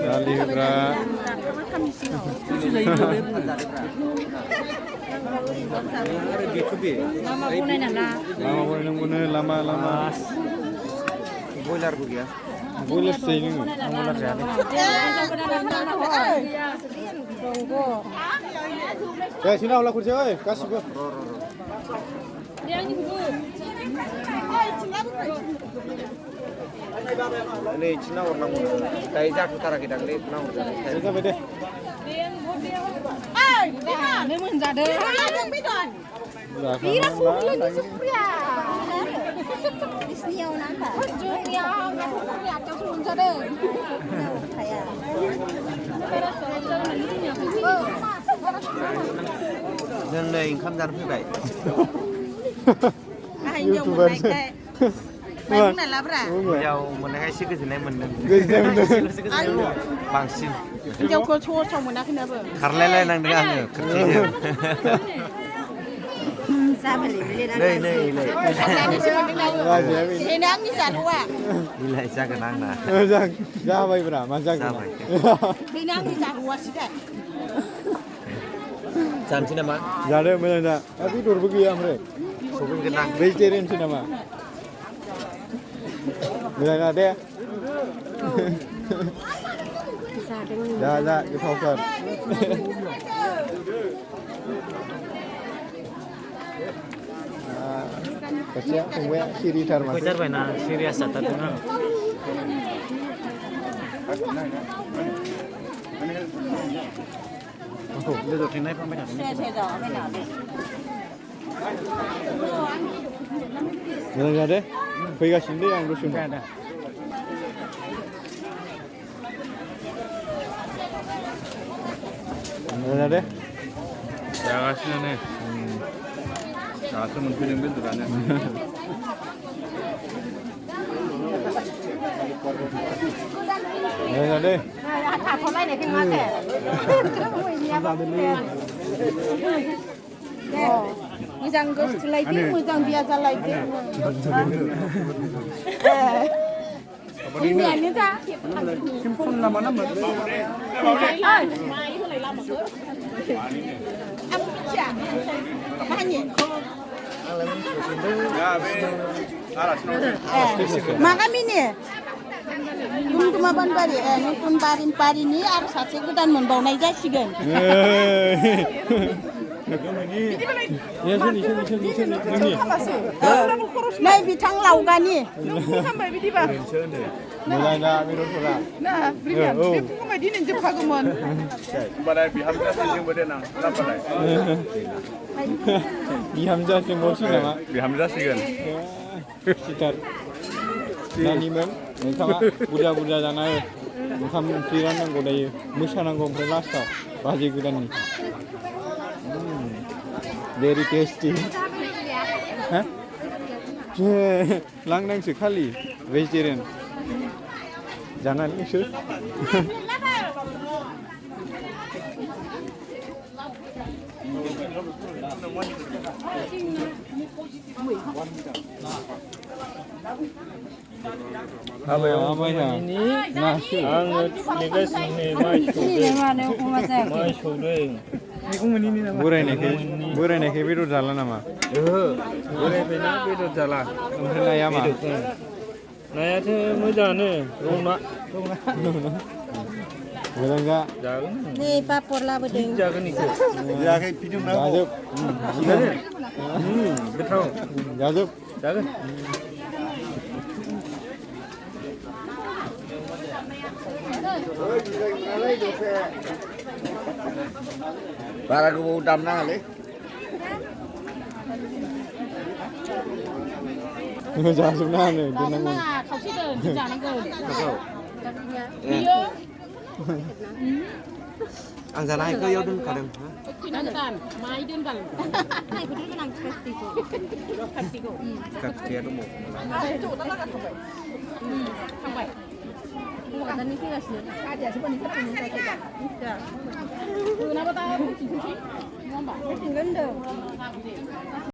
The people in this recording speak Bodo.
दालि होग्रा लामा बनायनाला लामा बनायनांगौनो लामा लामा बयलारबो गैया बयलार जायो नोङो दे सिना हला खुरसे ओइ गासिबो नै इथिना हरनांगौ दायो जाथ'थाराखै दांलै नाहरजानाय जाबाय दे नै मोनजादों Bisniaw na ba? Junior, naku moनजादों Kaya. जों नै ओंखाम जानो फैबाय YouTuber Main labra. हिन्जाव मोननायखाय एसे गोजोननाय मोन्दों बांसिन हिन्जावखौ स'साव मोनाखैनाबो खारलायलायनांदों आङो खोरखिजों नै नै नै बेनो आंनि जालुआ बिलाइ जागोन आंना जाबायब्रा मा जागोन बेनो आंनि जालुआसो दा जानोसै नामा जादो मोजां जा बेदरबो गैया ओमफ्राय सफैगोन आं भेजिटेरियानसो नामा मोजां जा दे जा जा गोथावथार सासेया फंबाया सिरिथार माथो फैथारबायना सिरियास जाथारदों आं आंखौ बेदरथिं नायफांबाय थादों मोजां जा दे फैगासिनो दे आं दसे उनाव मोजां जा दे जागासिनो नै दासो मोनफैदों बेदरानो मोजां जा दे थाथ'लायनायखै माथो मोजां गोसोलायदो मोजां बिया जालायदो जोंनियानो दा सिम्पल लामा नामा मागामिनि दुमदुमा बानबारि नতুन बारिनि आरो सासे गोदान मोनबावनाय जासिगोन नै बिथां लावगानि मोजां जा बेदरफोरा दिनै जोबखागौमोन होमबालाय बिहामजोआसो जोंबो देनां जाबालाय बिहामजोआसो बावसै नामा बिहामजोआसिगोन सिथार नानिमोन नोंथाङा बुरजा बुरजा जाना हो ओंखाम ओंख्रि राननांगौ दायो मोसानांगौ ओमफ्राय लास्टाव बाजै गोदाननि भेरि टेस्टि लांनांसो खालि भेजिटेरियान जानानै नोंसोर हाबायाव नासो आङो थुलिगासिनो माइ सौदों बोरायनायखाय बेदर जाला नामा बोरायबायना बेदर जाला ओमफ्राय नाया मा नायाथ' मोजाङानो रौना मोजां जा जागोन नै पापर लाबोदों जागोन इखौ जायाखै जाजोब गोथाव जाजोब जागोन बारा गोबाव दाम नाङालै जाजोबनाङानो दोननांगौ खावसे दोन जानांगौ आं जानो हायखौ इयाव दोनखादों माइ दोनबाल खाथिया दङ थांबाय हौवादानि फैगासिनो गारियासो बोनैखारफैनो जायगा मोनाबा दा फैफिनसै नङा होमबा फैफिनगोन होनदों